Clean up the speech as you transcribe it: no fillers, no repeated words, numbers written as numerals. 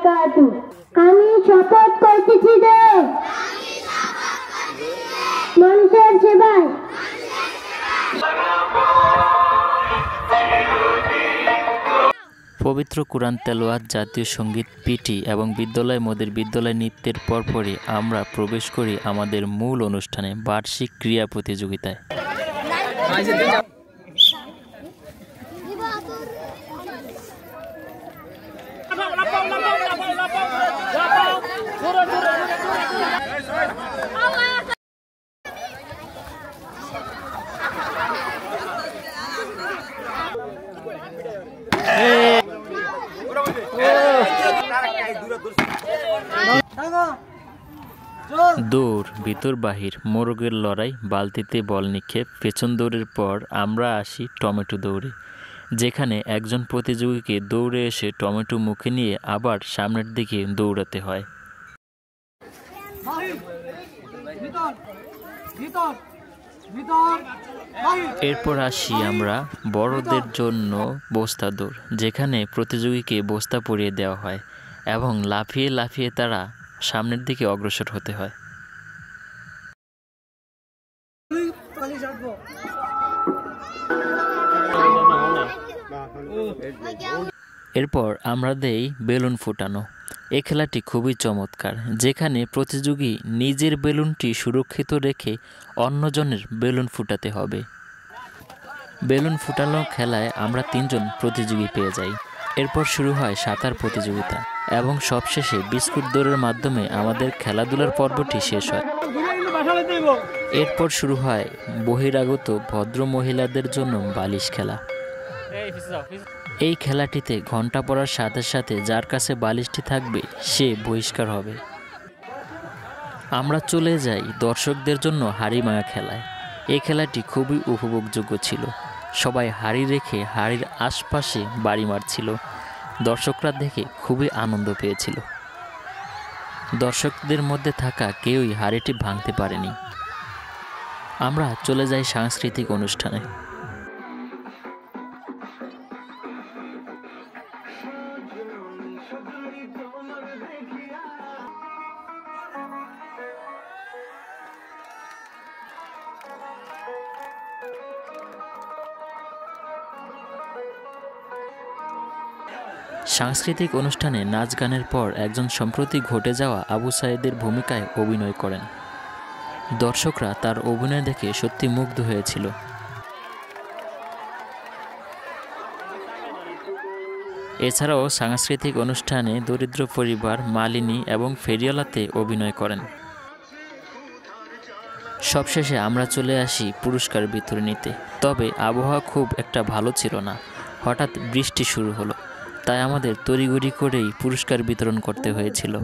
বারাকাতুহু। আমি শপথ করতেছি যে মানুষের সেবায় পবিত্র কুরআন তেলাওয়াত, জাতীয় সঙ্গীত, পিটি এবং মোদের বিদ্যালয় নৃত্যের পরপরই আমরা প্রবেশ করি আমাদের মূল অনুষ্ঠানে, বার্ষিক ক্রীড়া প্রতিযোগিতায়। দৌড়, ভিতর বাহির, মোরগের লড়াই, বালতিতে বল নিক্ষেপ, পেছন দৌড়ের পর আমরা আসি টমেটো দৌড়ে, যেখানে একজন প্রতিযোগীকে দৌড়ে এসে টমেটো মুখে নিয়ে আবার সামনের দিকে দৌড়াতে হয়। এরপর আসি আমরা বড়দের জন্য বস্তা দৌড়, যেখানে প্রতিযোগীকে বস্তা পরিয়ে দেওয়া হয় এবং লাফিয়ে লাফিয়ে তারা সামনের দিকে অগ্রসর হতে হয়। এরপর আমরা দেই বেলুন ফুটানো। এই খেলাটি খুবই চমৎকার, যেখানে প্রতিযোগী নিজের বেলুনটি সুরক্ষিত রেখে অন্যজনের বেলুন ফুটাতে হবে। বেলুন ফুটানো খেলায় আমরা 3 জন প্রতিযোগী পেয়ে যাই। এরপর শুরু হয় সাঁতার প্রতিযোগিতা এবং সবশেষে বিস্কুট দৌড়ের মাধ্যমে আমাদের খেলাধুলার পর্বটি শেষ হয়। এরপর শুরু হয় বহিরাগত ভদ্র মহিলাদের জন্য বালিশ খেলা। এই খেলাটিতে ঘন্টা পড়ার সাথে সাথে যার কাছে বালিশটি থাকবে সে বহিষ্কার হবে। আমরা চলে যাই দর্শকদের জন্য হাড়ি ভাঙা খেলায়। এই খেলাটি খুবই উপভোগযোগ্য ছিল। সবাই হাড়ি রেখে হাড়ির আশপাশে বাড়ি মারছিল। দর্শকরা দেখে খুবই আনন্দ পেয়েছিল। দর্শকদের মধ্যে থাকা কেউই হাড়িটি ভাঙতে পারেনি। আমরা চলে যাই সাংস্কৃতিক অনুষ্ঠানে। সাংস্কৃতিক অনুষ্ঠানে নাচ গানের পর একজন সম্প্রতি ঘটে যাওয়া আবু সাঈদের ভূমিকায় অভিনয় করেন। দর্শকরা তার অভিনয় দেখে সত্যি মুগ্ধ হয়েছিল। এছাড়াও সাংস্কৃতিক অনুষ্ঠানে দরিদ্র পরিবার, মালিনী এবং ফেরিওয়ালাতে অভিনয় করেন। সবশেষে আমরা চলে আসি পুরস্কার বিতরণীতে। তবে আবহাওয়া খুব একটা ভালো ছিল না। হঠাৎ বৃষ্টি শুরু হলো, তাই আমাদের তড়িঘড়ি করেই পুরস্কার বিতরণ করতে হয়েছিল।